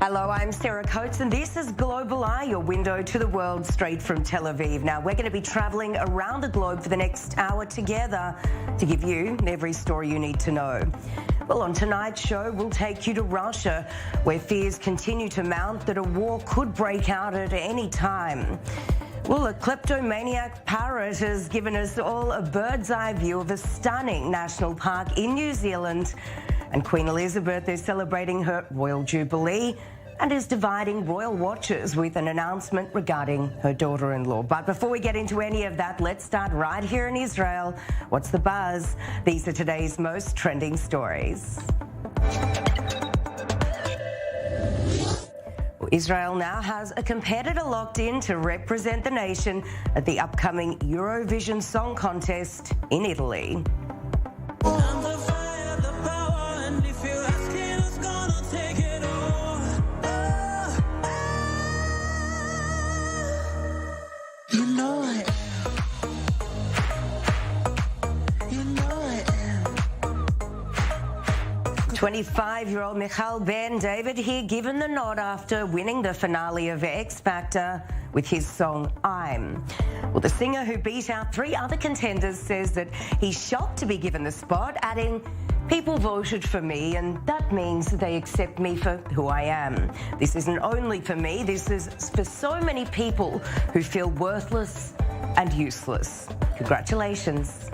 Hello, I'm Sarah Coates, and this is Global Eye, your window to the world straight from Tel Aviv. Now, we're going to be travelling around the globe for the next hour together to give you every story you need to know. Well, on tonight's show, we'll take you to Russia, where fears continue to mount that a war could break out at any time. Well, a kleptomaniac parrot has given us all a bird's eye view of a stunning national park in New Zealand. And Queen Elizabeth is celebrating her Royal Jubilee and is dividing royal watches with an announcement regarding her daughter-in-law. But before we get into any of that, let's start right here in Israel. What's the buzz? These are today's most trending stories. Well, Israel now has a competitor locked in to represent the nation at the upcoming Eurovision Song Contest in Italy. You know I am. 25-year-old Michal Ben David here given the nod after winning the finale of X Factor with his song I'm. Well, the singer who beat out 3 other contenders says that he's shocked to be given the spot, adding, "People voted for me, and that means they accept me for who I am. This isn't only for me, this is for so many people who feel worthless and useless." Congratulations.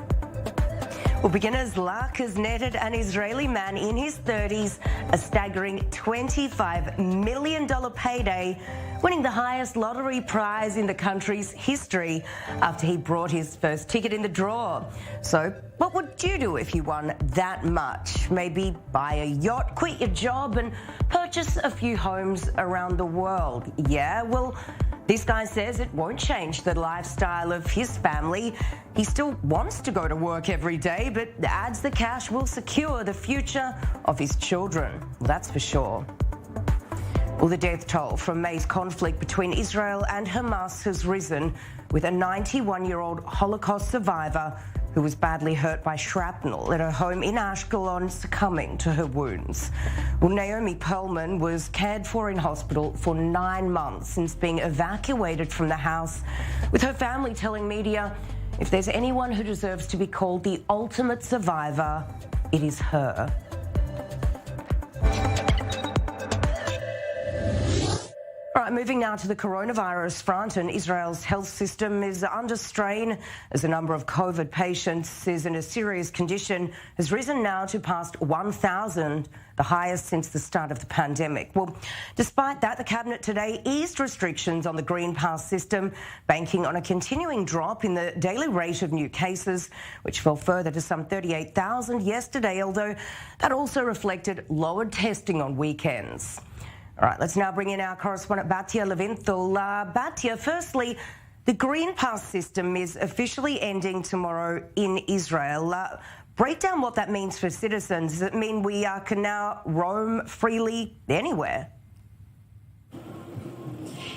Well, beginner's luck has netted an Israeli man in his 30s a staggering $25 million payday, winning the highest lottery prize in the country's history after he brought his first ticket in the draw. So what would you do if you won that much? Maybe buy a yacht, quit your job and purchase a few homes around the world. Yeah, well, this guy says it won't change the lifestyle of his family. He still wants to go to work every day, but adds the cash will secure the future of his children. Well, that's for sure. Well, the death toll from May's conflict between Israel and Hamas has risen, with a 91-year-old Holocaust survivor who was badly hurt by shrapnel at her home in Ashkelon succumbing to her wounds. Well, Naomi Perlman was cared for in hospital for 9 months since being evacuated from the house, with her family telling media, if there's anyone who deserves to be called the ultimate survivor, it is her. All right, moving now to the coronavirus front, and Israel's health system is under strain as the number of COVID patients is in a serious condition has risen now to past 1,000, the highest since the start of the pandemic. Well, despite that, the Cabinet today eased restrictions on the Green Pass system, banking on a continuing drop in the daily rate of new cases, which fell further to some 38,000 yesterday, although that also reflected lowered testing on weekends. All right, let's now bring in our correspondent Batya Levinthal. Batya, firstly, the Green Pass system is officially ending tomorrow in Israel. Break down what that means for citizens. Does it mean we can now roam freely anywhere?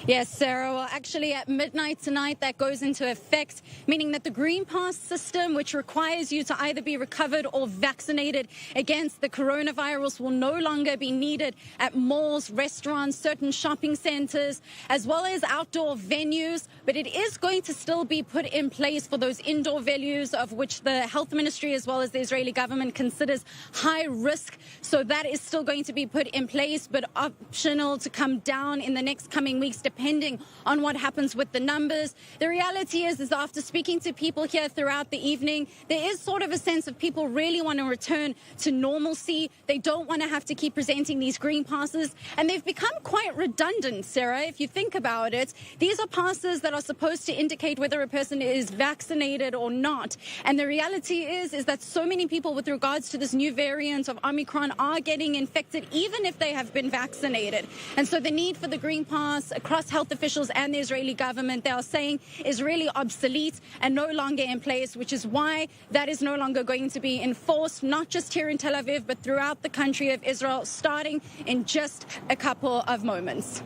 Yes, Sarah. Well, actually, at midnight tonight, that goes into effect, meaning that the Green Pass system, which requires you to either be recovered or vaccinated against the coronavirus, will no longer be needed at malls, restaurants, certain shopping centers, as well as outdoor venues. But it is going to still be put in place for those indoor venues of which the health ministry, as well as the Israeli government, considers high risk. So that is still going to be put in place, but optional to come down in the next coming weeks, depending on what happens with the numbers. The reality is after speaking to people here throughout the evening, there is sort of a sense of people really want to return to normalcy. They don't want to have to keep presenting these green passes, and they've become quite redundant, Sarah, if you think about it. These are passes that are supposed to indicate whether a person is vaccinated or not. And the reality is that so many people, with regards to this new variant of Omicron, are getting infected even if they have been vaccinated. And so the need for the green pass across health officials and the Israeli government, they are saying, is really obsolete and no longer in place, which is why that is no longer going to be enforced, not just here in Tel Aviv, but throughout the country of Israel, starting in just a couple of moments.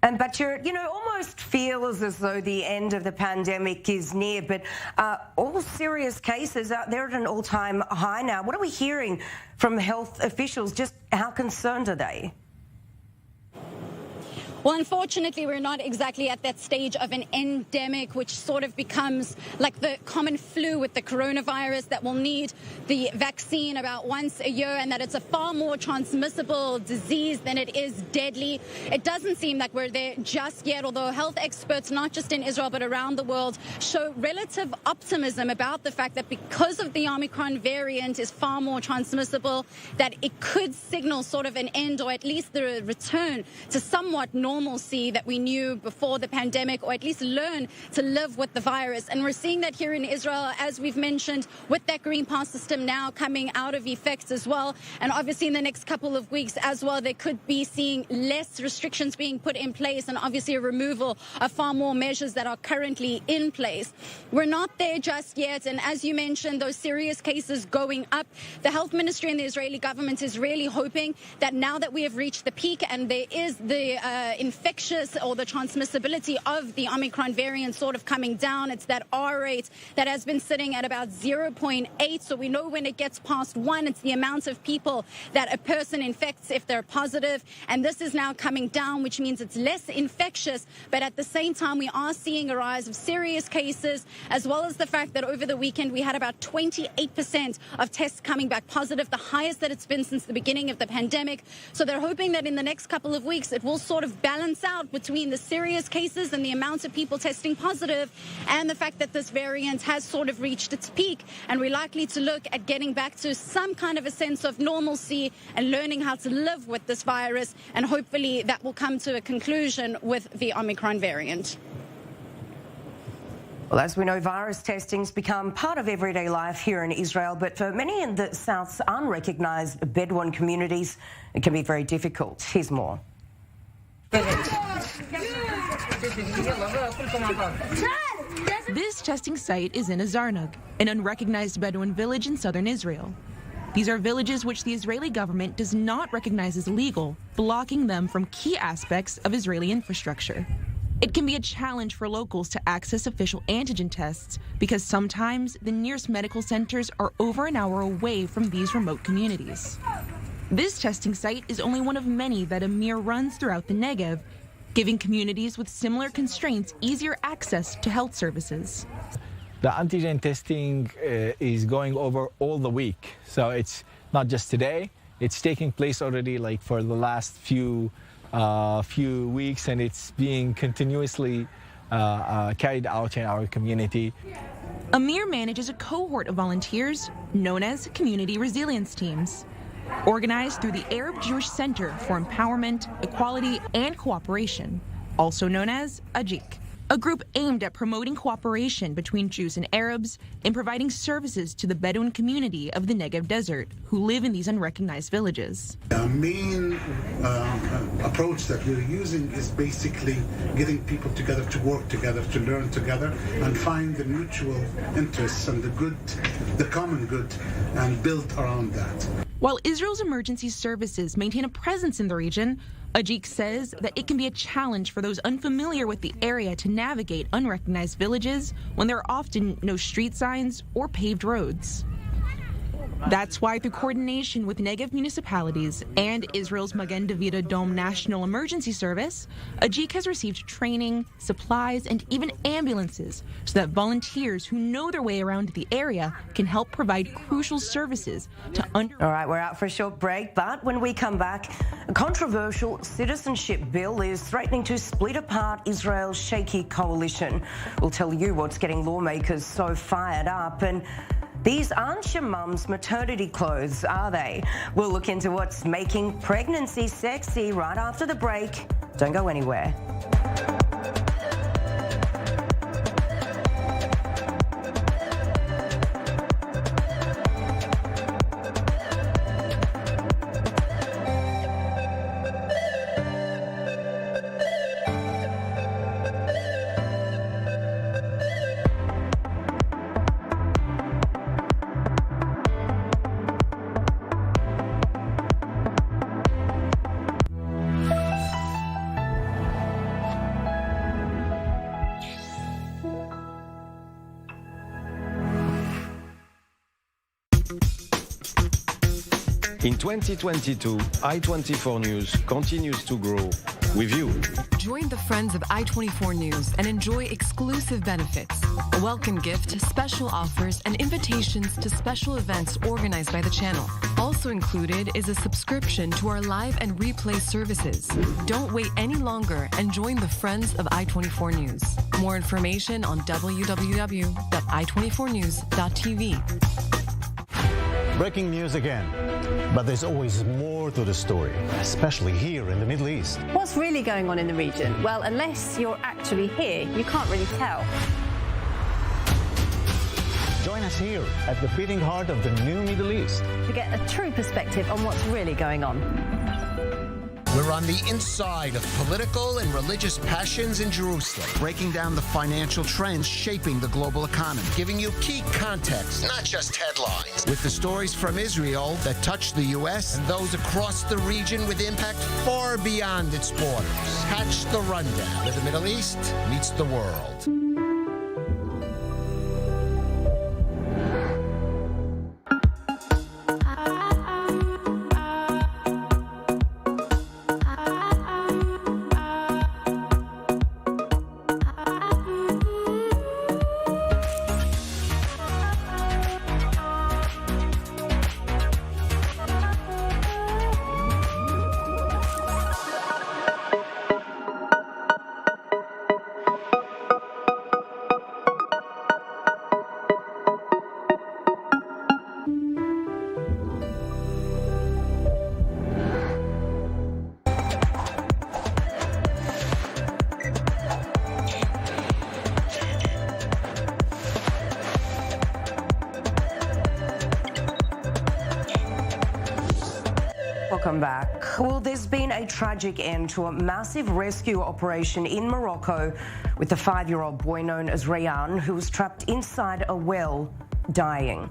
But almost feels as though the end of the pandemic is near, but all serious cases, they're at an all-time high now. What are we hearing from health officials? Just how concerned are they? Well, unfortunately, we're not exactly at that stage of an endemic, which sort of becomes like the common flu with the coronavirus that will need the vaccine about once a year, and that it's a far more transmissible disease than it is deadly. It doesn't seem like we're there just yet, although health experts, not just in Israel but around the world, show relative optimism about the fact that because of the Omicron variant is far more transmissible, that it could signal sort of an end, or at least the return to somewhat normalcy that we knew before the pandemic, or at least learn to live with the virus. And we're seeing that here in Israel, as we've mentioned, with that green pass system now coming out of effect as well. And obviously in the next couple of weeks as well, they could be seeing less restrictions being put in place, and obviously a removal of far more measures that are currently in place. We're not there just yet. And as you mentioned, those serious cases going up, the health ministry and the Israeli government is really hoping that now that we have reached the peak and there is the infectious or the transmissibility of the Omicron variant sort of coming down. It's that R rate that has been sitting at about 0.8. So we know when it gets past 1, it's the amount of people that a person infects if they're positive. And this is now coming down, which means it's less infectious. But at the same time, we are seeing a rise of serious cases, as well as the fact that over the weekend we had about 28% of tests coming back positive, the highest that it's been since the beginning of the pandemic. So they're hoping that in the next couple of weeks it will sort of balance out between the serious cases and the amount of people testing positive, and the fact that this variant has sort of reached its peak, and we're likely to look at getting back to some kind of a sense of normalcy and learning how to live with this virus, and hopefully that will come to a conclusion with the Omicron variant. Well, as we know, virus testing's become part of everyday life here in Israel, but for many in the South's unrecognized Bedouin communities, it can be very difficult. Here's more. This testing site is in Azarnag, an unrecognized Bedouin village in southern Israel. These are villages which the Israeli government does not recognize as legal, blocking them from key aspects of Israeli infrastructure. It can be a challenge for locals to access official antigen tests because sometimes the nearest medical centers are over an hour away from these remote communities. This testing site is only one of many that Amir runs throughout the Negev, giving communities with similar constraints easier access to health services. The antigen testing is going over all the week, so it's not just today. It's taking place already like for the last few weeks, and it's being continuously carried out in our community. Amir manages a cohort of volunteers known as community resilience teams, organized through the Arab Jewish Center for Empowerment, Equality, and Cooperation, also known as AJIC, a group aimed at promoting cooperation between Jews and Arabs and providing services to the Bedouin community of the Negev Desert who live in these unrecognized villages. The main approach that we're using is basically getting people together to work together, to learn together, and find the mutual interests and the common good, and build around that. While Israel's emergency services maintain a presence in the region, Ajik says that it can be a challenge for those unfamiliar with the area to navigate unrecognized villages when there are often no street signs or paved roads. That's why, through coordination with Negev municipalities and Israel's Magen David Adom National Emergency Service, Ajik has received training, supplies, and even ambulances so that volunteers who know their way around the area can help provide crucial services to All right, we're out for a short break, but when we come back, a controversial citizenship bill is threatening to split apart Israel's shaky coalition. We'll tell you what's getting lawmakers so fired up. And these aren't your mum's maternity clothes, are they? We'll look into what's making pregnancy sexy right after the break. Don't go anywhere. In 2022, I24 News continues to grow with you. Join the friends of I24 News and enjoy exclusive benefits, a welcome gift, special offers, and invitations to special events organized by the channel. Also included is a subscription to our live and replay services. Don't wait any longer and join the friends of I24 News. More information on www.i24news.tv. Breaking news again, but there's always more to the story, especially here in the Middle East. What's really going on in the region? Well, unless you're actually here, you can't really tell. Join us here at the beating heart of the new Middle East To get a true perspective on what's really going on. We're on the inside of political and religious passions in Jerusalem, breaking down the financial trends shaping the global economy, giving you key context, not just headlines, with the stories from Israel that touch the U.S. and those across the region with impact far beyond its borders. Catch the rundown where the Middle East meets the world. Welcome back. Well, there's been a tragic end to a massive rescue operation in Morocco with the 5-year-old boy known as Rihanna, who was trapped inside a well, dying.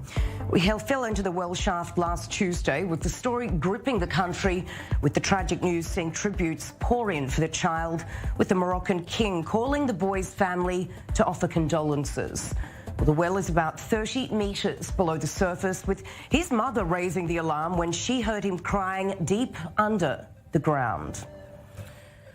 He fell into the well shaft last Tuesday, with the story gripping the country, with the tragic news seeing tributes pour in for the child, with the Moroccan king calling the boy's family to offer condolences. Well, the well is about 30 metres below the surface, with his mother raising the alarm when she heard him crying deep under the ground.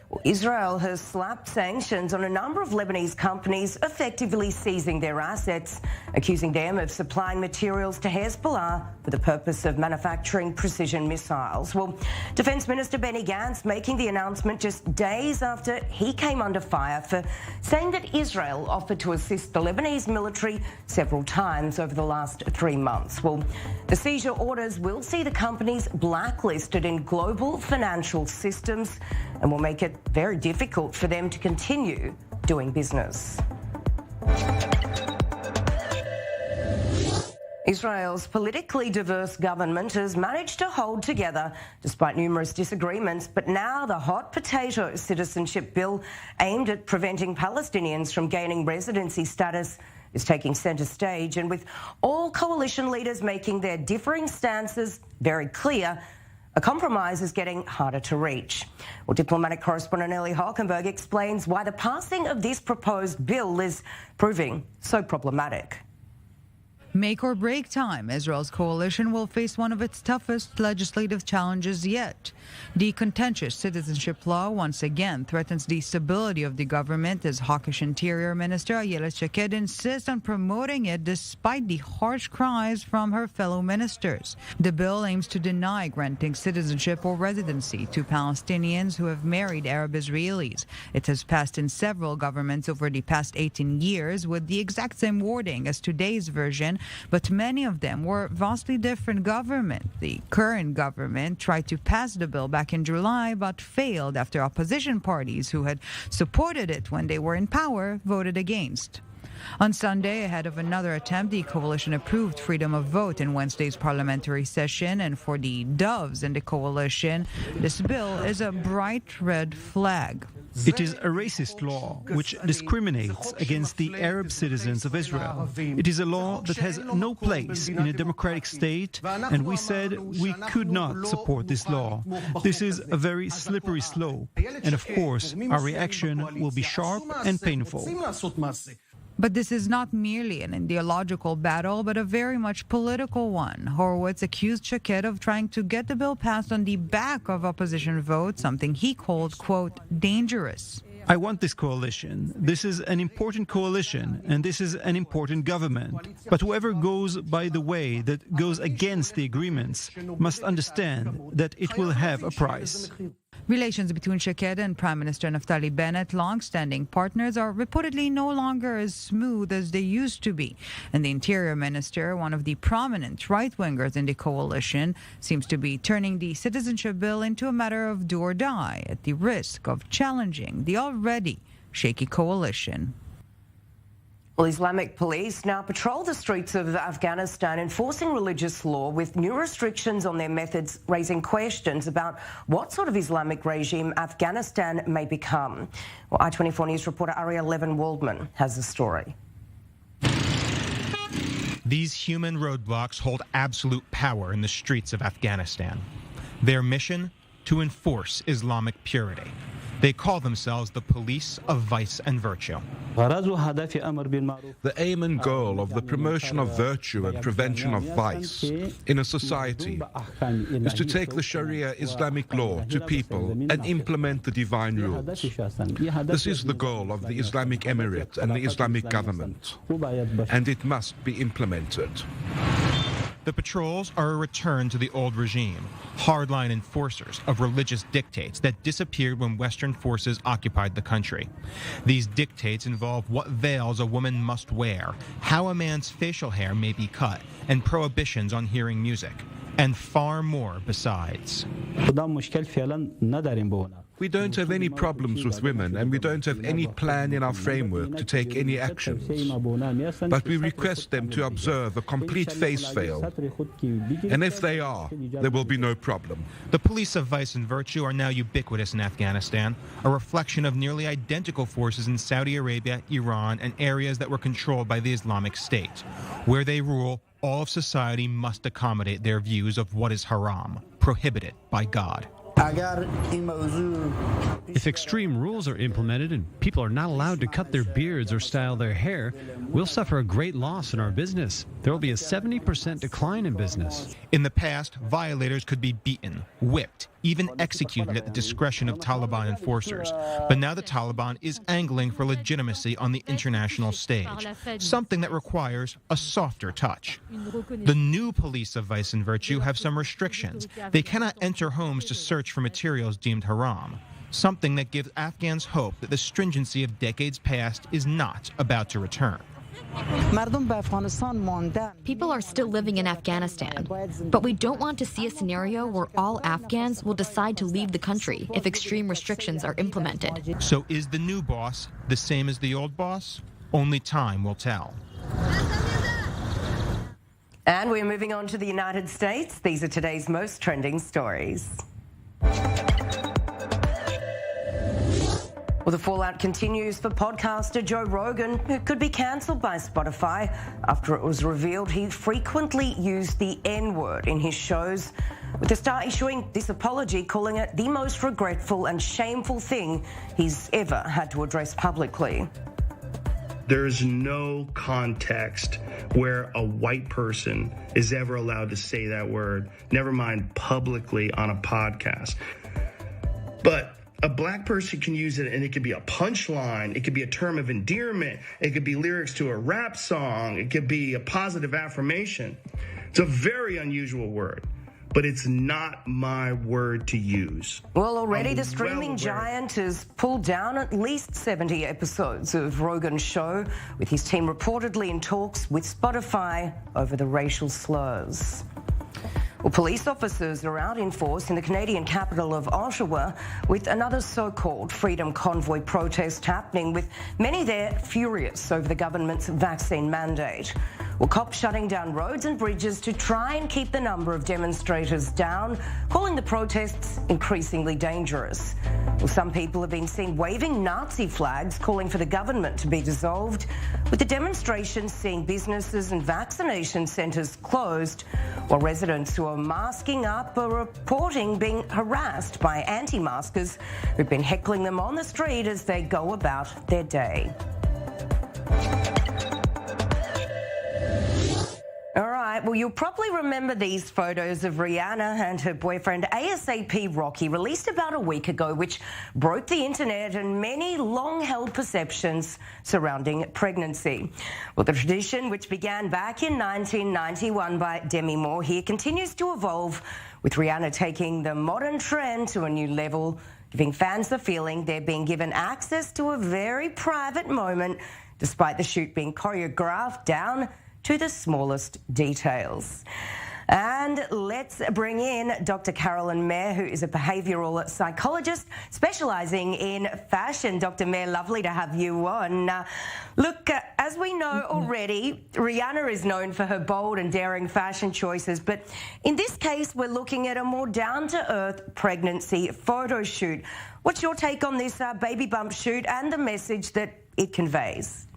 Well, Israel has slapped sanctions on a number of Lebanese companies, effectively seizing their assets, accusing them of supplying materials to Hezbollah for the purpose of manufacturing precision missiles. Well, Defence Minister Benny Gantz making the announcement just days after he came under fire for saying that Israel offered to assist the Lebanese military several times over the last 3 months. Well, the seizure orders will see the companies blacklisted in global financial systems and will make it very difficult for them to continue doing business. Israel's politically diverse government has managed to hold together despite numerous disagreements, but now the hot potato citizenship bill aimed at preventing Palestinians from gaining residency status is taking centre stage, and with all coalition leaders making their differing stances very clear, a compromise is getting harder to reach. Well, diplomatic correspondent Ellie Hockenberg explains why the passing of this proposed bill is proving so problematic. Make or break time, Israel's coalition will face one of its toughest legislative challenges yet. The contentious citizenship law once again threatens the stability of the government as hawkish Interior Minister Ayelet Shaked insists on promoting it despite the harsh cries from her fellow ministers. The bill aims to deny granting citizenship or residency to Palestinians who have married Arab Israelis. It has passed in several governments over the past 18 years with the exact same wording as today's version, but many of them were vastly different governments. The current government tried to pass the bill back in July, but failed after opposition parties who had supported it when they were in power voted against. On Sunday, ahead of another attempt, the coalition approved freedom of vote in Wednesday's parliamentary session, and for the doves in the coalition, this bill is a bright red flag. It is a racist law which discriminates against the Arab citizens of Israel. It is a law that has no place in a democratic state, and we said we could not support this law. This is a very slippery slope, and of course, our reaction will be sharp and painful. But this is not merely an ideological battle, but a very much political one. Horowitz accused Shaked of trying to get the bill passed on the back of opposition votes, something he called, quote, dangerous. I want this coalition. This is an important coalition, and this is an important government. But whoever goes by the way that goes against the agreements must understand that it will have a price. Relations between Shaked and Prime Minister Naftali Bennett, long-standing partners, are reportedly no longer as smooth as they used to be. And the Interior Minister, one of the prominent right-wingers in the coalition, seems to be turning the citizenship bill into a matter of do or die at the risk of challenging the already shaky coalition. Well, Islamic police now patrol the streets of Afghanistan enforcing religious law with new restrictions on their methods, raising questions about what sort of Islamic regime Afghanistan may become. Well, I24 News reporter Ariel Levin-Waldman has the story. These human roadblocks hold absolute power in the streets of Afghanistan. Their mission? To enforce Islamic purity. They call themselves the police of vice and virtue. The aim and goal of the promotion of virtue and prevention of vice in a society is to take the Sharia Islamic law to people and implement the divine rules. This is the goal of the Islamic Emirate and the Islamic government, and it must be implemented. The patrols are a return to the old regime, hardline enforcers of religious dictates that disappeared when Western forces occupied the country. These dictates involve what veils a woman must wear, how a man's facial hair may be cut, and prohibitions on hearing music, and far more besides. We don't have any problems with women, and we don't have any plan in our framework to take any actions. But we request them to observe a complete face veil. And if they are, there will be no problem. The police of vice and virtue are now ubiquitous in Afghanistan, a reflection of nearly identical forces in Saudi Arabia, Iran, and areas that were controlled by the Islamic State. Where they rule, all of society must accommodate their views of what is haram, prohibited by God. If extreme rules are implemented and people are not allowed to cut their beards or style their hair, we'll suffer a great loss in our business. There will be a 70% decline in business. In the past, violators could be beaten, whipped, even executed at the discretion of Taliban enforcers. But now the Taliban is angling for legitimacy on the international stage, something that requires a softer touch. The new police of vice and virtue have some restrictions. They cannot enter homes to search for materials deemed haram, something that gives Afghans hope that the stringency of decades past is not about to return. People are still living in Afghanistan, but we don't want to see a scenario where all Afghans will decide to leave the country if extreme restrictions are implemented. So is the new boss the same as the old boss? Only time will tell. And we're moving on to the United States. These are today's most trending stories. Well, the fallout continues for podcaster Joe Rogan, who could be cancelled by Spotify after it was revealed he frequently used the N-word in his shows, with the star issuing this apology, calling it the most regretful and shameful thing he's ever had to address publicly. There's no context where a white person is ever allowed to say that word, never mind publicly on a podcast. But a black person can use it, and it could be a punchline. It could be a term of endearment. It could be lyrics to a rap song. It could be a positive affirmation. It's a very unusual word, but it's not my word to use. Well, already the streaming giant has pulled down at least 70 episodes of Rogan's show, with his team reportedly in talks with Spotify over the racial slurs. Well, police officers are out in force in the Canadian capital of Ottawa with another so-called Freedom Convoy protest happening, with many there furious over the government's vaccine mandate. Well, cops shutting down roads and bridges to try and keep the number of demonstrators down, calling the protests increasingly dangerous. Well, some people have been seen waving Nazi flags, calling for the government to be dissolved, with the demonstrations seeing businesses and vaccination centres closed, while residents who are masking up are reporting being harassed by anti-maskers who've been heckling them on the street as they go about their day. right, well, you'll probably remember these photos of Rihanna and her boyfriend ASAP Rocky, released about a week ago, which broke the internet and many long-held perceptions surrounding pregnancy. Well, the tradition, which began back in 1991 by Demi Moore here, continues to evolve, with Rihanna taking the modern trend to a new level, giving fans the feeling they're being given access to a very private moment, despite the shoot being choreographed down to the smallest details. And let's bring in Dr. Carolyn Mayer, who is a behavioural psychologist specialising in fashion. Dr. Mayer, lovely to have you on. Look, as we know already, Rihanna is known for her bold and daring fashion choices, but in this case, we're looking at a more down-to-earth pregnancy photo shoot. What's your take on this baby bump shoot and the message that it conveys?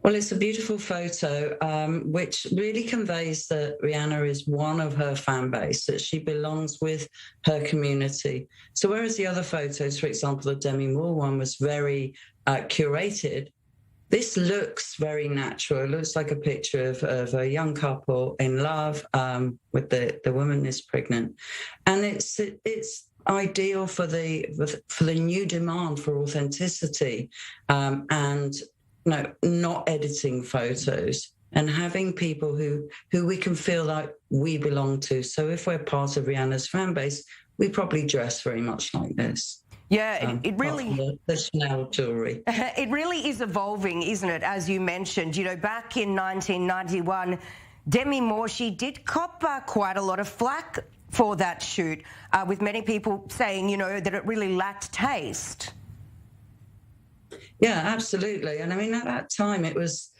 Well, it's a beautiful photo, which really conveys that Rihanna is one of her fan base, that she belongs with her community. So whereas the other photos, for example, the Demi Moore one was very curated, this looks very natural. It looks like a picture of a young couple in love with the woman is pregnant. And it's ideal for the new demand for authenticity and not editing photos and having people who we can feel like we belong to. So if we're part of Rihanna's fan base, we probably dress very much like this. Yeah, it really... The Chanel jewellery. It really is evolving, isn't it, as you mentioned. You know, back in 1991, Demi Moore, she did cop quite a lot of flack for that shoot, with many people saying, you know, that it really lacked taste. Yeah, absolutely. And I mean, at that time, it was,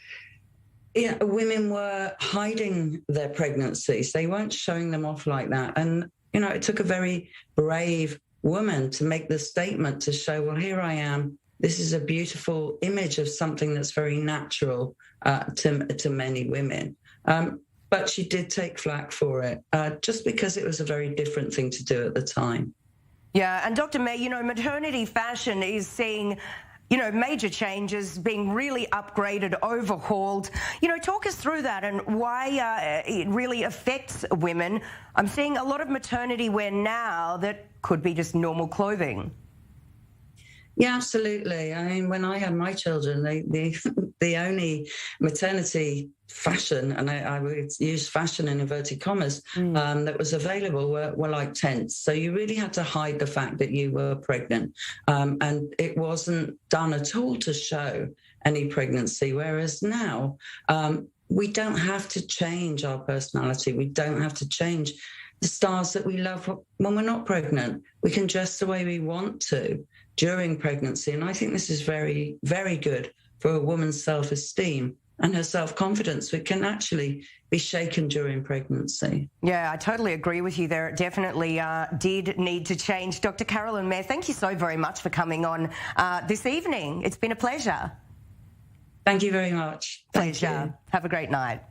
women were hiding their pregnancies. They weren't showing them off like that. And, you know, it took a very brave woman to make the statement to show, well, here I am. This is a beautiful image of something that's very natural to many women. But she did take flack for it, just because it was a very different thing to do at the time. Yeah, and Dr. May, you know, maternity fashion is seeing, you know, major changes, being really upgraded, overhauled. You know, talk us through that and why it really affects women. I'm seeing a lot of maternity wear now that could be just normal clothing. Yeah, absolutely. I mean, when I had my children, the only maternity fashion, and I would use fashion in inverted commas, that was available were like tents. So you really had to hide the fact that you were pregnant. And it wasn't done at all to show any pregnancy. Whereas now, we don't have to change our personality. We don't have to change the styles that we love when we're not pregnant. We can dress the way we want to during pregnancy. And I think this is very, very good for a woman's self-esteem and her self-confidence, which can actually be shaken during pregnancy. Yeah, I totally agree with you there. It definitely did need to change. Dr. Carolyn Mayer, thank you so very much for coming on this evening. It's been a pleasure. Thank you very much. Pleasure. Have a great night.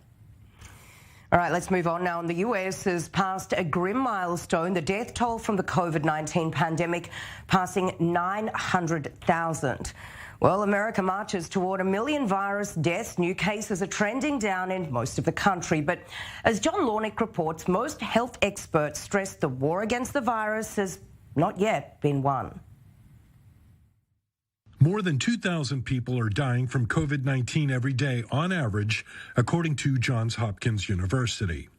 All right, let's move on now. The US has passed a grim milestone, the death toll from the COVID-19 pandemic passing 900,000. Well, America marches toward 1 million virus deaths. New cases are trending down in most of the country. But as John Lornick reports, most health experts stress the war against the virus has not yet been won. More than 2,000 people are dying from COVID-19 every day on average, according to Johns Hopkins University.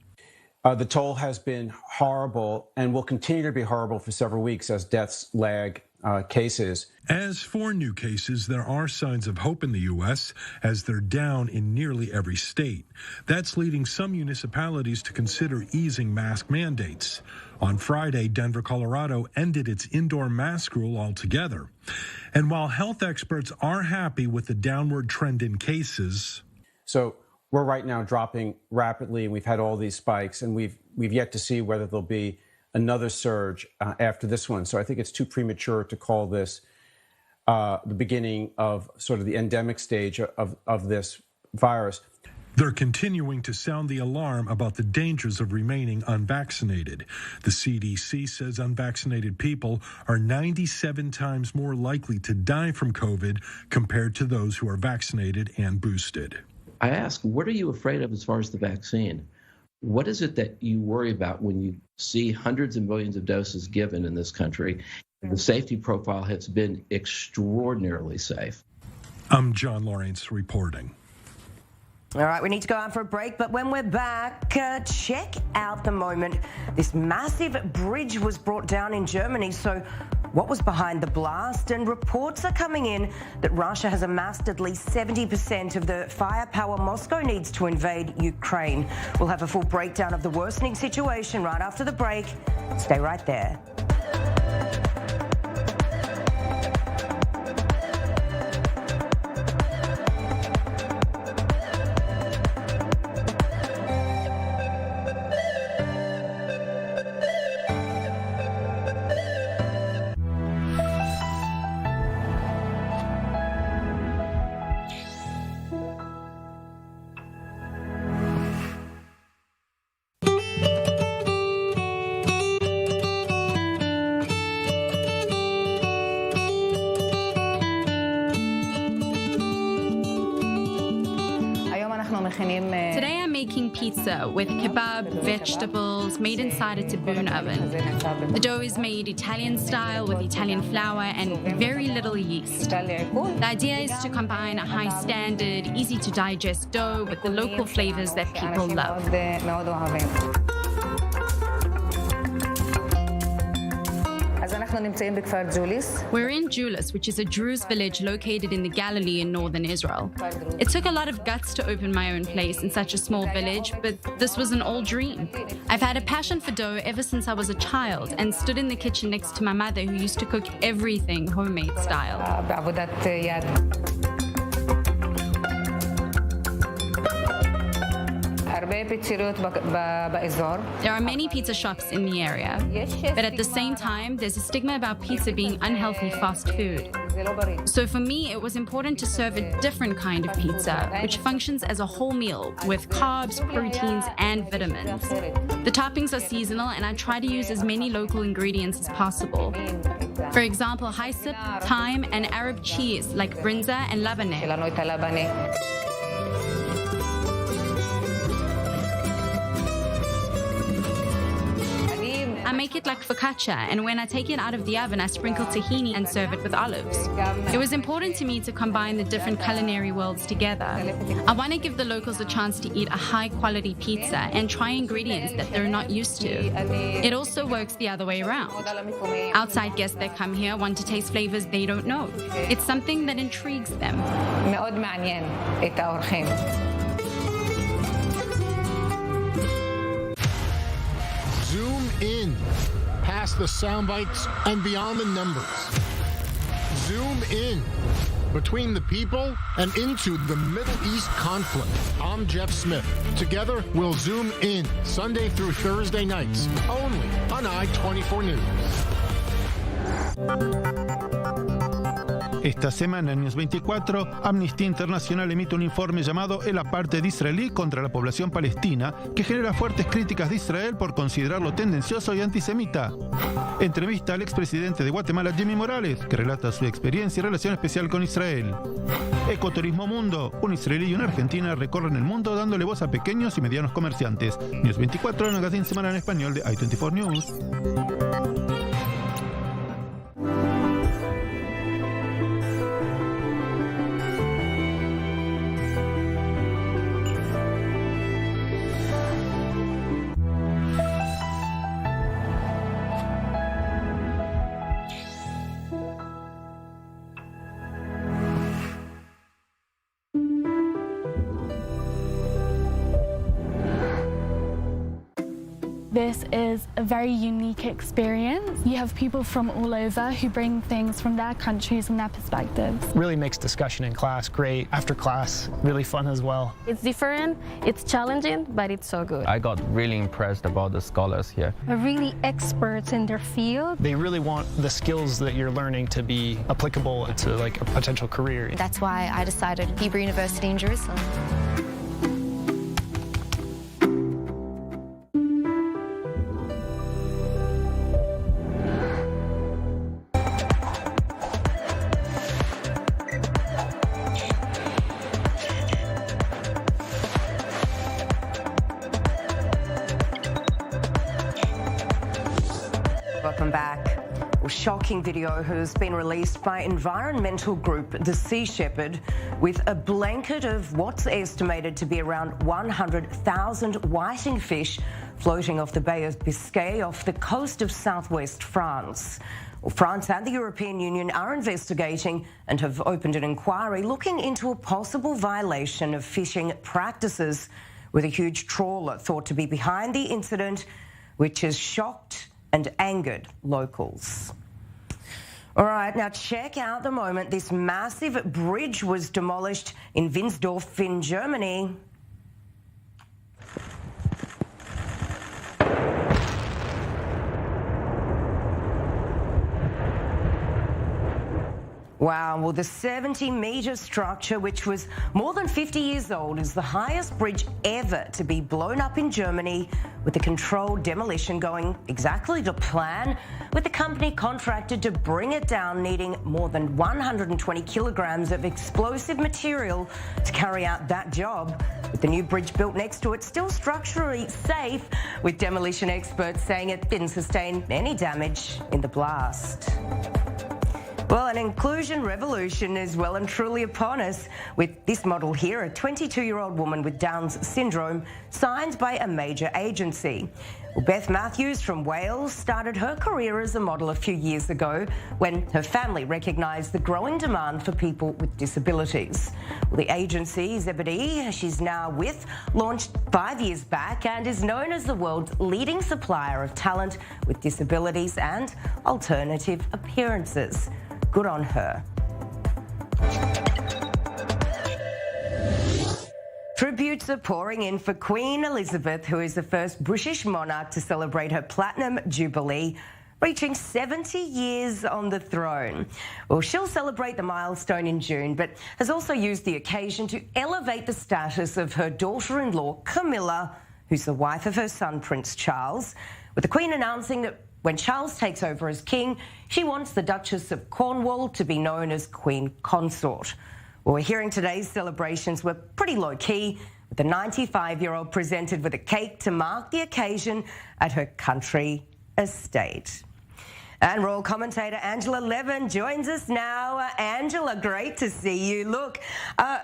The toll has been horrible and will continue to be horrible for several weeks as deaths lag cases. As for new cases, there are signs of hope in the U.S. as they're down in nearly every state. That's leading some municipalities to consider easing mask mandates. On Friday, Denver, Colorado ended its indoor mask rule altogether. And while health experts are happy with the downward trend in cases, so we're right now dropping rapidly, and we've had all these spikes, and we've yet to see whether there'll be another surge after this one. So I think it's too premature to call this the beginning of sort of the endemic stage of this virus. They're continuing to sound the alarm about the dangers of remaining unvaccinated. The CDC says unvaccinated people are 97 times more likely to die from COVID compared to those who are vaccinated and boosted. I ask, what are you afraid of as far as the vaccine? What is it that you worry about when you see hundreds of millions of doses given in this country? The safety profile has been extraordinarily safe. I'm John Lawrence reporting. All right, we need to go out for a break, but when we're back, check out the moment this massive bridge was brought down in Germany. So what was behind the blast? And reports are coming in that Russia has amassed at least 70% of the firepower Moscow needs to invade Ukraine. We'll have a full breakdown of the worsening situation right after the break. Stay right there. Today I'm making pizza with kebab, vegetables, made inside a tabbouleh oven. The dough is made Italian style with Italian flour and very little yeast. The idea is to combine a high standard, easy to digest dough with the local flavors that people love. We're in Julis, which is a Druze village located in the Galilee in northern Israel. It took a lot of guts to open my own place in such a small village, but this was an old dream. I've had a passion for dough ever since I was a child and stood in the kitchen next to my mother, who used to cook everything homemade style. There are many pizza shops in the area, but at the same time, there's a stigma about pizza being unhealthy fast food. So for me, it was important to serve a different kind of pizza, which functions as a whole meal with carbs, proteins, and vitamins. The toppings are seasonal, and I try to use as many local ingredients as possible. For example, hyssop, thyme, and Arab cheese like brinza and labneh. I make it like focaccia, and when I take it out of the oven, I sprinkle tahini and serve it with olives. It was important to me to combine the different culinary worlds together. I want to give the locals a chance to eat a high-quality pizza and try ingredients that they're not used to. It also works the other way around. Outside guests that come here want to taste flavors they don't know. It's something that intrigues them. Zoom in, past the sound bites and beyond the numbers. Zoom in, between the people and into the Middle East conflict. I'm Jeff Smith. Together, we'll zoom in Sunday through Thursday nights, only on I-24 News. Esta semana en News 24, Amnistía Internacional emite un informe llamado El apartheid israelí contra la población palestina, que genera fuertes críticas de Israel por considerarlo tendencioso y antisemita. Entrevista al expresidente de Guatemala, Jimmy Morales, que relata su experiencia y relación especial con Israel. Ecoturismo Mundo, un israelí y una argentina recorren el mundo dándole voz a pequeños y medianos comerciantes. News 24, el magazine semanal en español de I-24 News. This is a very unique experience. You have people from all over who bring things from their countries and their perspectives. Really makes discussion in class great. After class, really fun as well. It's different, it's challenging, but it's so good. I got really impressed about the scholars here. They're really experts in their field. They really want the skills that you're learning to be applicable to like a potential career. That's why I decided Hebrew University in Jerusalem. Welcome back. A shocking video has been released by environmental group The Sea Shepherd with a blanket of what's estimated to be around 100,000 whiting fish floating off the Bay of Biscay off the coast of southwest France. Well, France and the European Union are investigating and have opened an inquiry looking into a possible violation of fishing practices, with a huge trawler thought to be behind the incident, which has shocked and angered locals. All right, now check out the moment this massive bridge was demolished in Winsdorf in Germany. Wow, well, the 70-metre structure, which was more than 50 years old, is the highest bridge ever to be blown up in Germany, with the controlled demolition going exactly to plan, with the company contracted to bring it down needing more than 120 kilograms of explosive material to carry out that job. With the new bridge built next to it still structurally safe, with demolition experts saying it didn't sustain any damage in the blast. Well, an inclusion revolution is well and truly upon us, with this model here, a 22-year-old woman with Down's syndrome, signed by a major agency. Well, Beth Matthews from Wales started her career as a model a few years ago when her family recognised the growing demand for people with disabilities. Well, the agency, Zebedee, she's now with, launched 5 years back and is known as the world's leading supplier of talent with disabilities and alternative appearances. Good on her. Tributes are pouring in for Queen Elizabeth, who is the first British monarch to celebrate her Platinum Jubilee, reaching 70 years on the throne. Well, she'll celebrate the milestone in June, but has also used the occasion to elevate the status of her daughter-in-law, Camilla, who's the wife of her son, Prince Charles, with the Queen announcing that when Charles takes over as king, she wants the Duchess of Cornwall to be known as Queen Consort. Well, we're hearing today's celebrations were pretty low-key, with the 95-year-old presented with a cake to mark the occasion at her country estate. And royal commentator Angela Levin joins us now. Angela, great to see you. Look,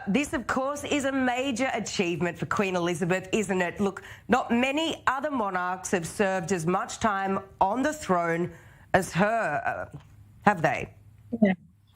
this, of course, is a major achievement for Queen Elizabeth, isn't it? Look, not many other monarchs have served as much time on the throne as her, have they? Yeah.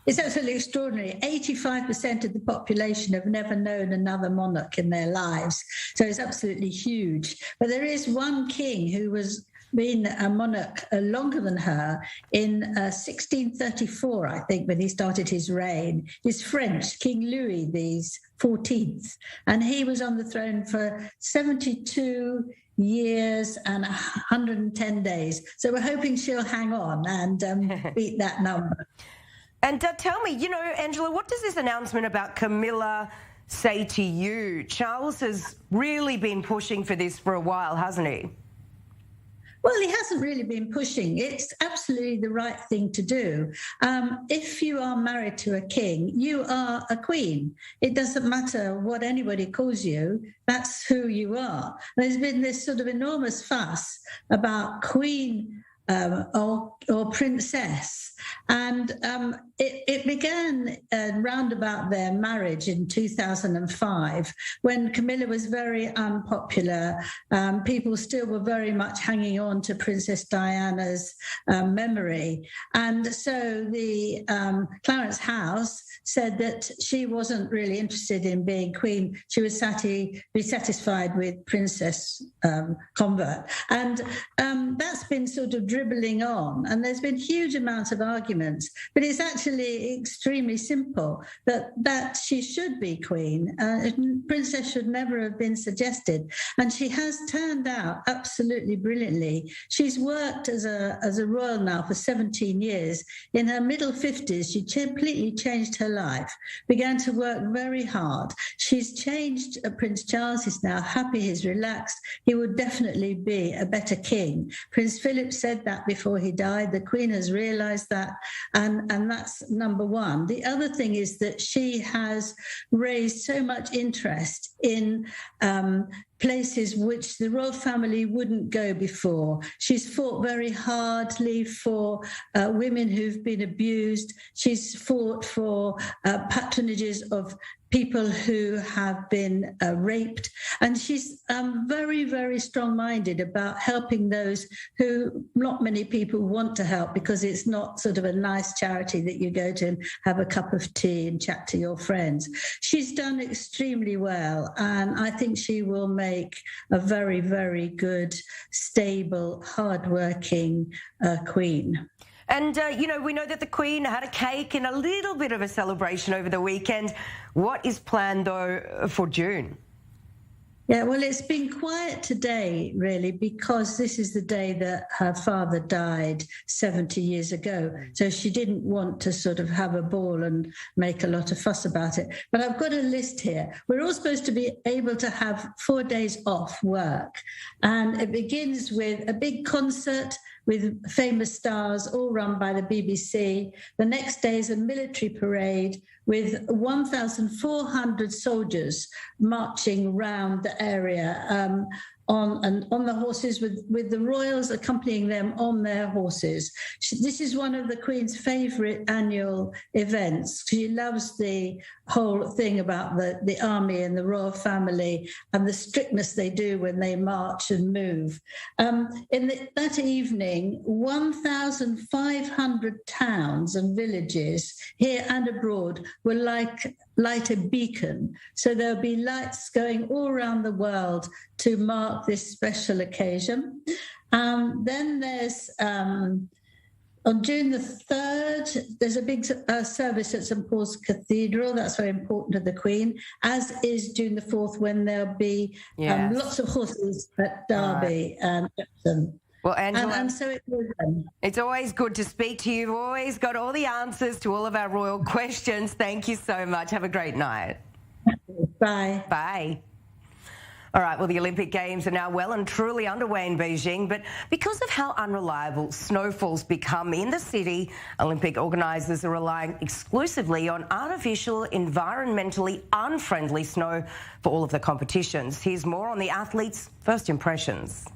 It's absolutely extraordinary. 85% of the population have never known another monarch in their lives. So it's absolutely huge. But there is one king who was been a monarch longer than her in 1634, I think, when he started his reign. He's French, King Louis the XIV, and he was on the throne for 72 years and 110 days. So we're hoping she'll hang on and beat that number. And tell me, you know, Angela, what does this announcement about Camilla say to you? Charles has really been pushing for this for a while, hasn't he? Well, he hasn't really been pushing. It's absolutely the right thing to do. If you are married to a king, you are a queen. It doesn't matter what anybody calls you. That's who you are. There's been this sort of enormous fuss about queen or princess. And it began round about their marriage in 2005, when Camilla was very unpopular. People still were very much hanging on to Princess Diana's memory. And so the Clarence House said that she wasn't really interested in being queen. She was be satisfied with Princess Convert. And that's been sort of dribbling on. And there's been huge amounts of arguments, but it's actually extremely simple that she should be queen. Princess should never have been suggested. And she has turned out absolutely brilliantly. She's worked as a royal now for 17 years. In her middle 50s, she completely changed her life, began to work very hard. She's changed. Prince Charles is now happy, he's relaxed. He would definitely be a better king. Prince Philip said that before he died. The Queen has realised that, and that's number one. The other thing is that she has raised so much interest in places which the royal family wouldn't go before. She's fought very hardly for women who've been abused. She's fought for patronages of people who have been raped. And she's very, very strong-minded about helping those who not many people want to help, because it's not sort of a nice charity that you go to and have a cup of tea and chat to your friends. She's done extremely well, and I think she will make a very, very good, stable, hardworking queen. And, we know that the Queen had a cake and a little bit of a celebration over the weekend. What is planned, though, for June? Yeah, well, it's been quiet today, really, because this is the day that her father died 70 years ago. So she didn't want to sort of have a ball and make a lot of fuss about it. But I've got a list here. We're all supposed to be able to have 4 days off work. And it begins with a big concert with famous stars, all run by the BBC. The next day is a military parade with 1,400 soldiers marching round the area on the horses, with the royals accompanying them on their horses. This is one of the Queen's favourite annual events. She loves the whole thing about the army and the royal family and the strictness they do when they march and move. That evening, 1,500 towns and villages here and abroad will light a beacon. So there'll be lights going all around the world to mark this special occasion. Then there's, on June the 3rd, there's a big service at St Paul's Cathedral. That's very important to the Queen, as is June the 4th, when there'll be lots of horses at Derby and Epsom. Well, Angela, and so it goes on. It's always good to speak to you. You've always got all the answers to all of our royal questions. Thank you so much. Have a great night. Bye. Bye. All right, well, the Olympic Games are now well and truly underway in Beijing, but because of how unreliable snowfall's become in the city, Olympic organisers are relying exclusively on artificial, environmentally unfriendly snow for all of the competitions. Here's more on the athletes' first impressions.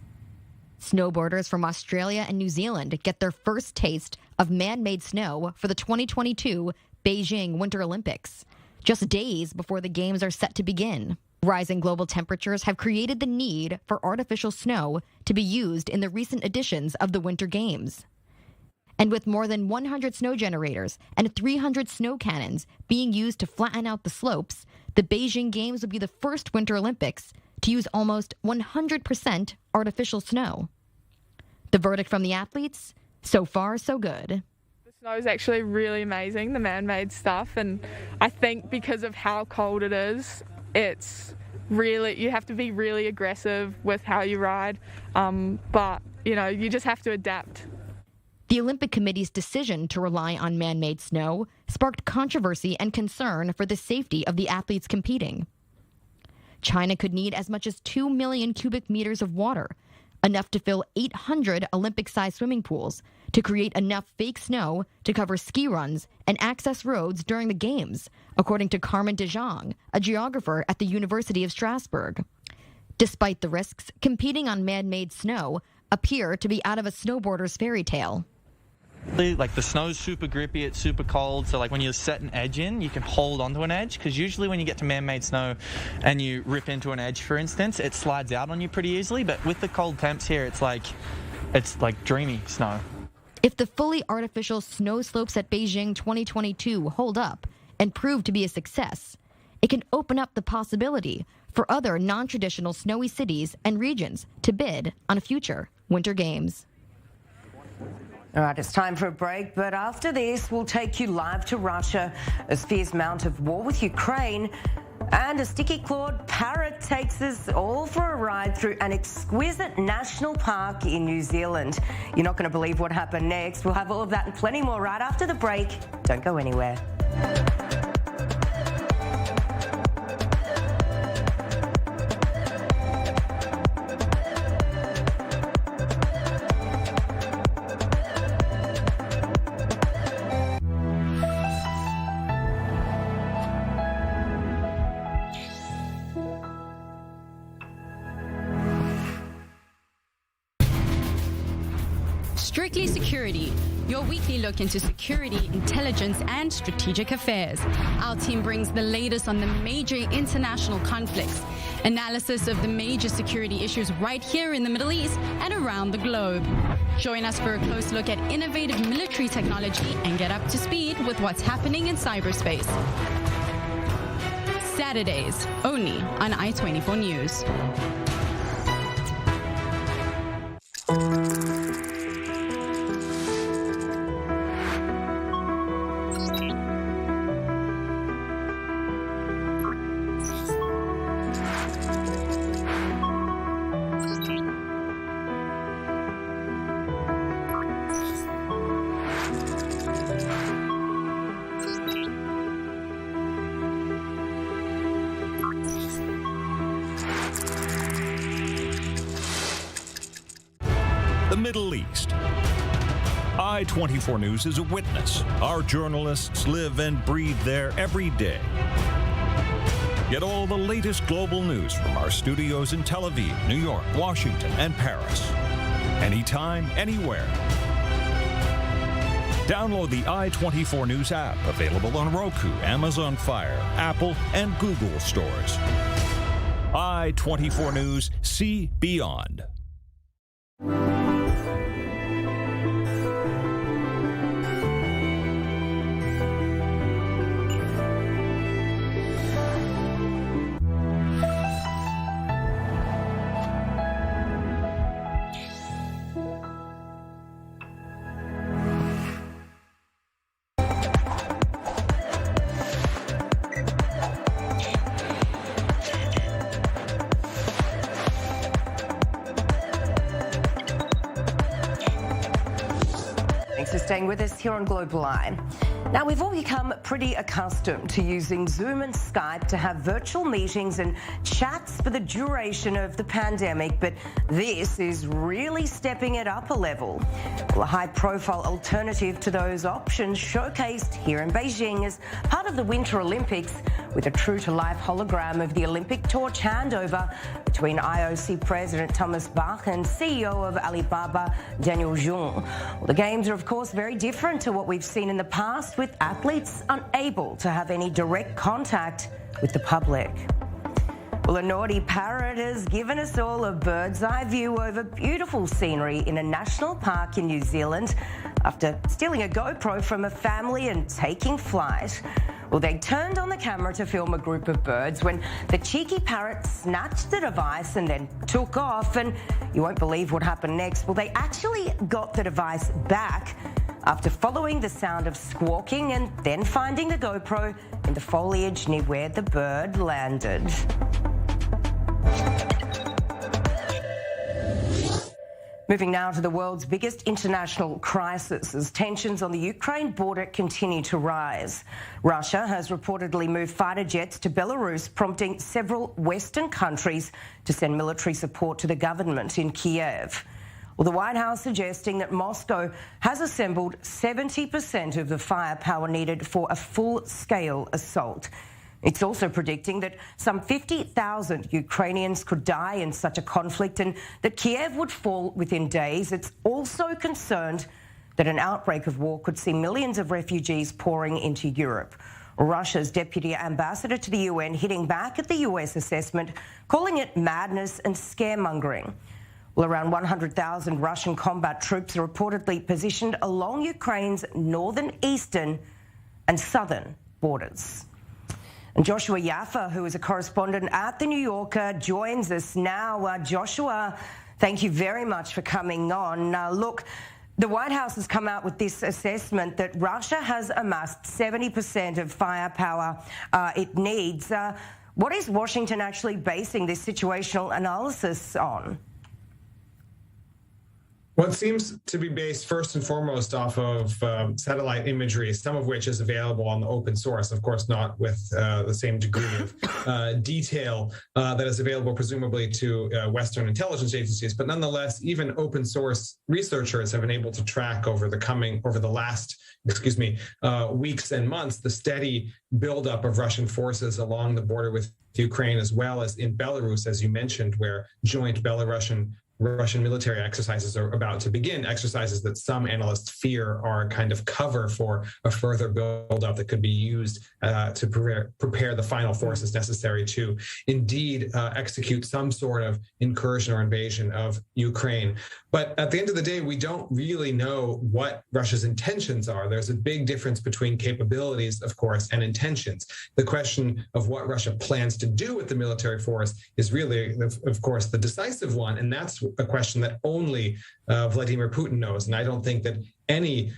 Snowboarders from Australia and New Zealand get their first taste of man-made snow for the 2022 Beijing Winter Olympics, just days before the games are set to begin. Rising global temperatures have created the need for artificial snow to be used in the recent editions of the Winter Games. And with more than 100 snow generators and 300 snow cannons being used to flatten out the slopes, the Beijing Games will be the first Winter Olympics to use almost 100% artificial snow. The verdict from the athletes? So far, so good. The snow is actually really amazing, the man-made stuff, and I think because of how cold it is, it's really, you have to be really aggressive with how you ride, but, you just have to adapt. The Olympic Committee's decision to rely on man-made snow sparked controversy and concern for the safety of the athletes competing. China could need as much as 2 million cubic meters of water, enough to fill 800 Olympic-sized swimming pools, to create enough fake snow to cover ski runs and access roads during the Games, according to Carmen de Jong, a geographer at the University of Strasbourg. Despite the risks, competing on man-made snow appear to be out of a snowboarder's fairy tale. Like the snow's super grippy, it's super cold, so like when you set an edge in, you can hold onto an edge, because usually when you get to man-made snow and you rip into an edge, for instance, it slides out on you pretty easily, but with the cold temps here, it's like dreamy snow. If the fully artificial snow slopes at Beijing 2022 hold up and prove to be a success, it can open up the possibility for other non-traditional snowy cities and regions to bid on future Winter Games. All right, it's time for a break, but after this, we'll take you live to Russia as fears mount of war with Ukraine, and a sticky-clawed parrot takes us all for a ride through an exquisite national park in New Zealand. You're not going to believe what happened next. We'll have all of that and plenty more right after the break. Don't go anywhere. Strictly Security, your weekly look into security, intelligence, and strategic affairs. Our team brings the latest on the major international conflicts, analysis of the major security issues right here in the Middle East and around the globe. Join us for a close look at innovative military technology and get up to speed with what's happening in cyberspace. Saturdays, only on I-24 News. The Middle East. I-24 News is a witness. Our journalists live and breathe there every day. Get all the latest global news from our studios in Tel Aviv, New York, Washington, and Paris. Anytime, anywhere. Download the I-24 News app, available on Roku, Amazon Fire, Apple, and Google stores. I-24 News, see beyond. Thanks for staying with us here on Global Eye. Now, we've all become pretty accustomed to using Zoom and Skype to have virtual meetings and chats for the duration of the pandemic, but this is really stepping it up a level. Well, a high-profile alternative to those options showcased here in Beijing as part of the Winter Olympics with a true-to-life hologram of the Olympic torch handover between IOC President Thomas Bach and CEO of Alibaba, Daniel Zhang. Well, the games are, of course, very different to what we've seen in the past, with athletes unable to have any direct contact with the public. Well, a naughty parrot has given us all a bird's eye view over beautiful scenery in a national park in New Zealand after stealing a GoPro from a family and taking flight. Well, they turned on the camera to film a group of birds when the cheeky parrot snatched the device and then took off, and you won't believe what happened next. Well, they actually got the device back after following the sound of squawking and then finding the GoPro in the foliage near where the bird landed. Moving now to the world's biggest international crisis as tensions on the Ukraine border continue to rise. Russia has reportedly moved fighter jets to Belarus, prompting several Western countries to send military support to the government in Kiev. Well, the White House suggesting that Moscow has assembled 70% of the firepower needed for a full-scale assault. It's also predicting that some 50,000 Ukrainians could die in such a conflict and that Kiev would fall within days. It's also concerned that an outbreak of war could see millions of refugees pouring into Europe. Russia's deputy ambassador to the UN hitting back at the US assessment, calling it madness and scaremongering. Well, around 100,000 Russian combat troops are reportedly positioned along Ukraine's northern, eastern and southern borders. And Joshua Yaffa, who is a correspondent at The New Yorker, joins us now. Joshua, thank you very much for coming on. Look, the White House has come out with this assessment that Russia has amassed 70% of firepower it needs. What is Washington actually basing this situational analysis on? Well, it seems to be based first and foremost off of satellite imagery, some of which is available on the open source, of course, not with the same degree of detail that is available presumably to Western intelligence agencies. But nonetheless, even open source researchers have been able to track over the last weeks and months, the steady buildup of Russian forces along the border with Ukraine, as well as in Belarus, as you mentioned, where joint Belarusian Russian military exercises are about to begin, exercises that some analysts fear are kind of cover for a further buildup that could be used to prepare the final forces necessary to indeed execute some sort of incursion or invasion of Ukraine. But at the end of the day, we don't really know what Russia's intentions are. There's a big difference between capabilities, of course, and intentions. The question of what Russia plans to do with the military force is really, of course, the decisive one. And that's a question that only Vladimir Putin knows. And I don't think that any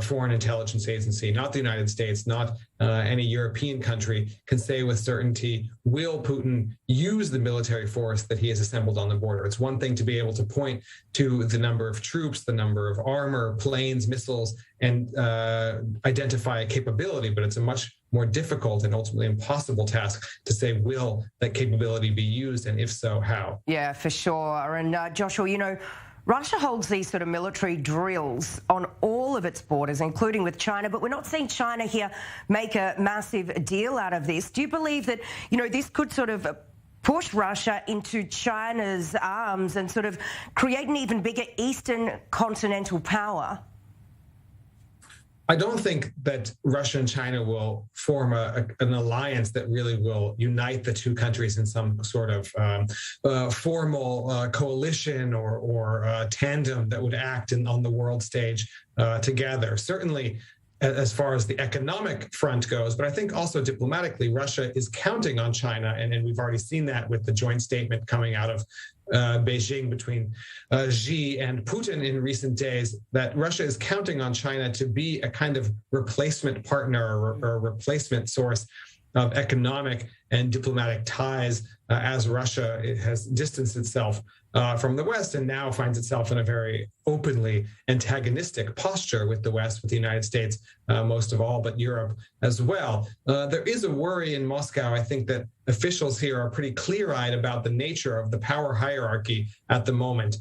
foreign intelligence agency, not the United States, not any European country, can say with certainty, will Putin use the military force that he has assembled on the border? It's one thing to be able to point to the number of troops, the number of armor, planes, missiles, and identify a capability, but it's a much more difficult and ultimately impossible task to say, will that capability be used, and if so, how? Yeah, for sure. And Joshua, you know, Russia holds these sort of military drills on all of its borders, including with China, but we're not seeing China here make a massive deal out of this. Do you believe that, you know, this could sort of push Russia into China's arms and sort of create an even bigger Eastern continental power? I don't think that Russia and China will form an alliance that really will unite the two countries in some sort of formal coalition or tandem that would act on the world stage together. Certainly, as far as the economic front goes, but I think also diplomatically, Russia is counting on China, and we've already seen that with the joint statement coming out of Beijing between Xi and Putin in recent days, that Russia is counting on China to be a kind of replacement partner or replacement source of economic and diplomatic ties as Russia has distanced itself from the West and now finds itself in a very openly antagonistic posture with the West, with the United States most of all, but Europe as well. There is a worry in Moscow. I think that officials here are pretty clear-eyed about the nature of the power hierarchy at the moment.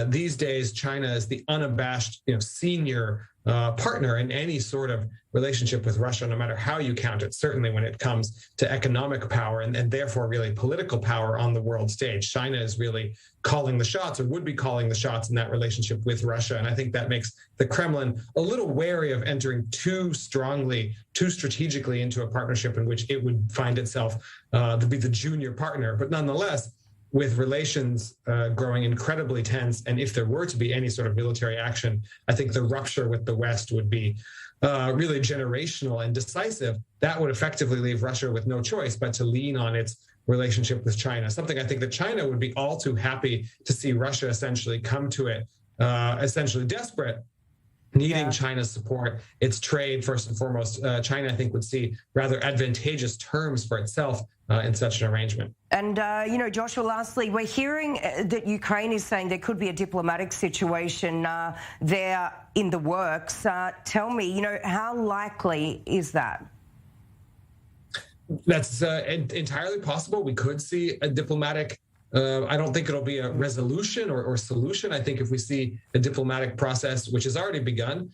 These days, China is the unabashed, senior partner in any sort of relationship with Russia, no matter how you count it, certainly when it comes to economic power and therefore really political power on the world stage. China is really calling the shots, or would be calling the shots in that relationship with Russia. And I think that makes the Kremlin a little wary of entering too strongly, too strategically into a partnership in which it would find itself to be the junior partner. But nonetheless, with relations growing incredibly tense, and if there were to be any sort of military action, I think the rupture with the West would be really generational and decisive. That would effectively leave Russia with no choice but to lean on its relationship with China, something I think that China would be all too happy to see Russia essentially come to it, essentially desperate, needing China's support, its trade first and foremost. China, I think, would see rather advantageous terms for itself in such an arrangement. And, Joshua, lastly, we're hearing that Ukraine is saying there could be a diplomatic situation there in the works. Tell me, how likely is that? That's entirely possible. We could see a diplomatic I don't think it'll be a resolution or solution. I think if we see a diplomatic process, which has already begun,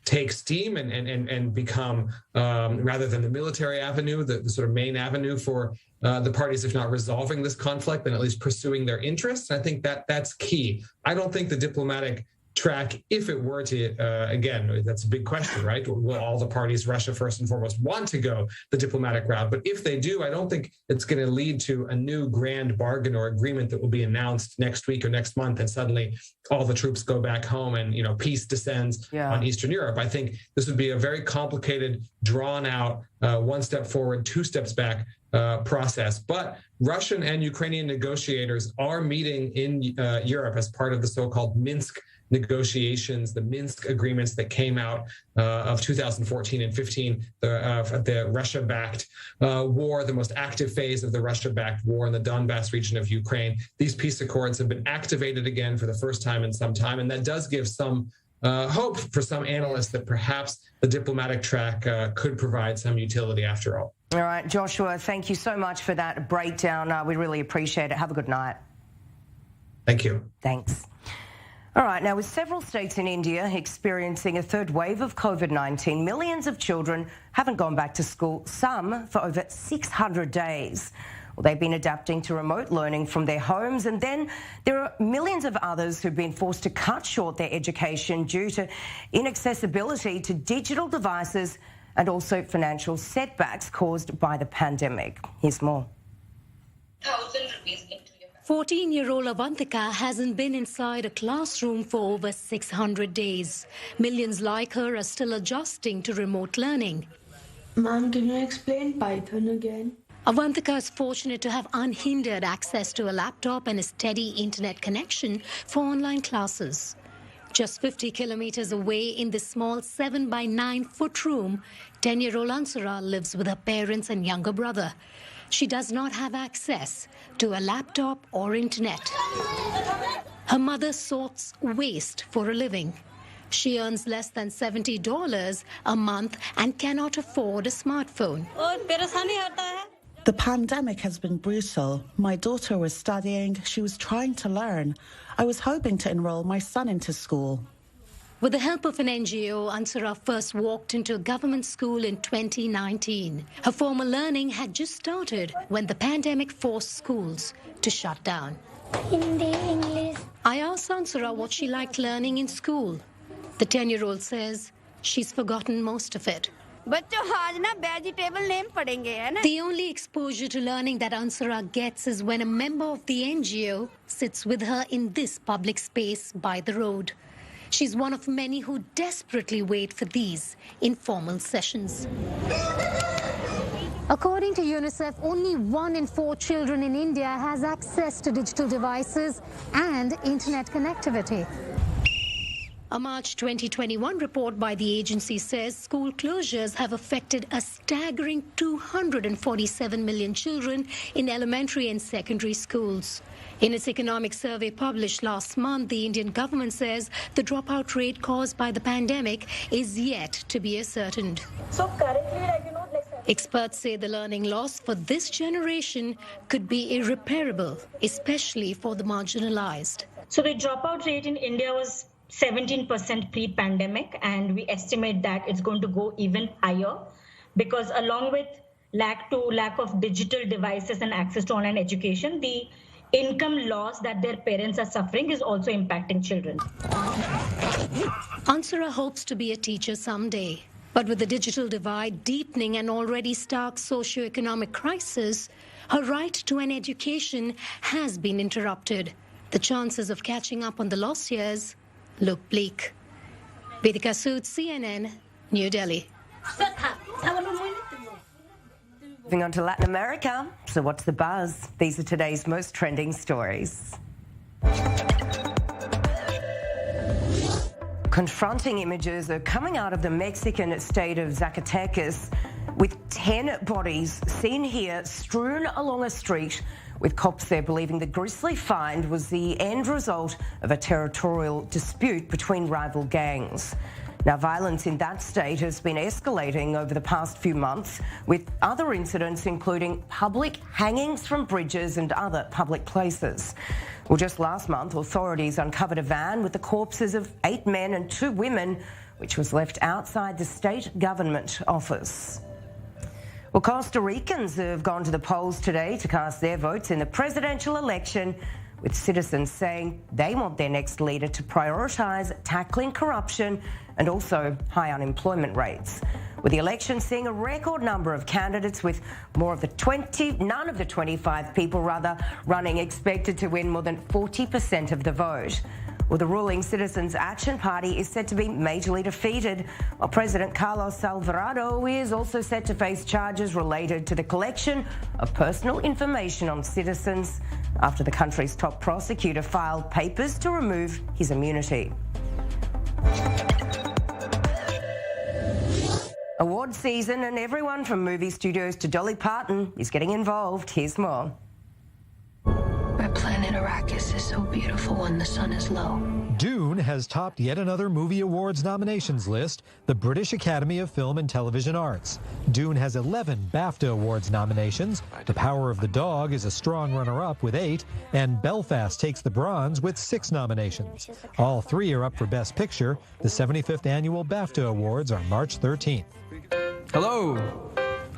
take steam and become, rather than the military avenue, the sort of main avenue for the parties, if not resolving this conflict, then at least pursuing their interests. I think that's key. I don't think the diplomatic track, if it were to, again, that's a big question, right? Will all the parties, Russia first and foremost, want to go the diplomatic route? But if they do, I don't think it's going to lead to a new grand bargain or agreement that will be announced next week or next month, and suddenly all the troops go back home and, peace descends on Eastern Europe. I think this would be a very complicated, drawn out, one step forward, two steps back process. But Russian and Ukrainian negotiators are meeting in Europe as part of the so-called Minsk negotiations, the Minsk agreements that came out of 2014 and 15, the Russia-backed war, the most active phase of the Russia-backed war in the Donbass region of Ukraine. These peace accords have been activated again for the first time in some time, and that does give some hope for some analysts that perhaps the diplomatic track could provide some utility after all. All right, Joshua, thank you so much for that breakdown. We really appreciate it. Have a good night. Thank you. Thanks. All right, now with several states in India experiencing a third wave of COVID-19, millions of children haven't gone back to school, some for over 600 days. Well, they've been adapting to remote learning from their homes, and then there are millions of others who've been forced to cut short their education due to inaccessibility to digital devices and also financial setbacks caused by the pandemic. Here's more. 14-year-old Avantika hasn't been inside a classroom for over 600 days. Millions like her are still adjusting to remote learning. Mom, can you explain Python again? Avantika is fortunate to have unhindered access to a laptop and a steady internet connection for online classes. Just 50 kilometers away in this small 7-by-9-foot room, 10-year-old Ansara lives with her parents and younger brother. She does not have access to a laptop or internet. Her mother sorts waste for a living. She earns less than $70 a month and cannot afford a smartphone. The pandemic has been brutal. My daughter was studying. She was trying to learn. I was hoping to enroll my son into school. With the help of an NGO, Ansara first walked into a government school in 2019. Her formal learning had just started when the pandemic forced schools to shut down. Hindi, English. I asked Ansara what she liked learning in school. The 10-year-old says she's forgotten most of it. The only exposure to learning that Ansara gets is when a member of the NGO sits with her in this public space by the road. She's one of many who desperately wait for these informal sessions. According to UNICEF, only 1 in 4 children in India has access to digital devices and internet connectivity. A March 2021 report by the agency says school closures have affected a staggering 247 million children in elementary and secondary schools. In its economic survey published last month, the Indian government says the dropout rate caused by the pandemic is yet to be ascertained. So currently, Experts say the learning loss for this generation could be irreparable, especially for the marginalized. So the dropout rate in India was 17% pre-pandemic, and we estimate that it's going to go even higher because along with lack of digital devices and access to online education, the income loss that their parents are suffering is also impacting children. Ansara hopes to be a teacher someday, but with the digital divide deepening an already stark socioeconomic crisis, her right to an education has been interrupted. The chances of catching up on the lost years look bleak. Vedika Sood, CNN, New Delhi. Moving on to Latin America. So what's the buzz? These are today's most trending stories. Confronting images are coming out of the Mexican state of Zacatecas, with 10 bodies seen here strewn along a street, with cops there believing the grisly find was the end result of a territorial dispute between rival gangs. Now, violence in that state has been escalating over the past few months, with other incidents including public hangings from bridges and other public places. Well, just last month, authorities uncovered a van with the corpses of 8 men and 2 women, which was left outside the state government office. Well, Costa Ricans have gone to the polls today to cast their votes in the presidential election, with citizens saying they want their next leader to prioritise tackling corruption and also high unemployment rates. With the election seeing a record number of candidates, with none of the 25 people running expected to win more than 40% of the vote. Well, the ruling Citizens Action Party is said to be majorly defeated, while President Carlos Alvarado is also set to face charges related to the collection of personal information on citizens after the country's top prosecutor filed papers to remove his immunity. Award season, and everyone from movie studios to Dolly Parton is getting involved. Here's more. Our planet Arrakis is so beautiful when the sun is low. Dune has topped yet another movie awards nominations list, the British Academy of Film and Television Arts. Dune has 11 BAFTA Awards nominations. The Power of the Dog is a strong runner-up with 8, and Belfast takes the bronze with 6 nominations. All 3 are up for Best Picture. The 75th Annual BAFTA Awards are March 13th. Hello.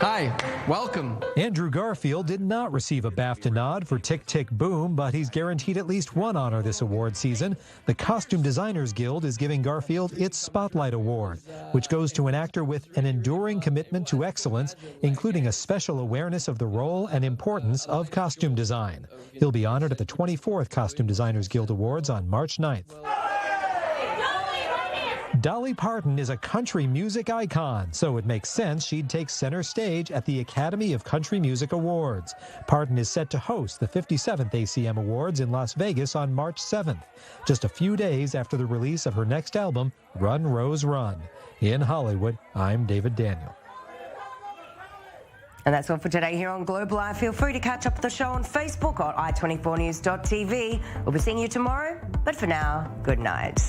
Hi, welcome. Andrew Garfield did not receive a BAFTA nod for Tick, Tick, Boom, but he's guaranteed at least one honor this award season. The Costume Designers Guild is giving Garfield its Spotlight Award, which goes to an actor with an enduring commitment to excellence, including a special awareness of the role and importance of costume design. He'll be honored at the 24th Costume Designers Guild Awards on March 9th. Dolly Parton is a country music icon, so it makes sense she'd take center stage at the Academy of Country Music Awards. Parton is set to host the 57th ACM Awards in Las Vegas on March 7th, just a few days after the release of her next album, Run, Rose, Run. In Hollywood, I'm David Daniel. And that's all for today here on Global Eye. Feel free to catch up with the show on Facebook or i24news.tv. We'll be seeing you tomorrow, but for now, good night.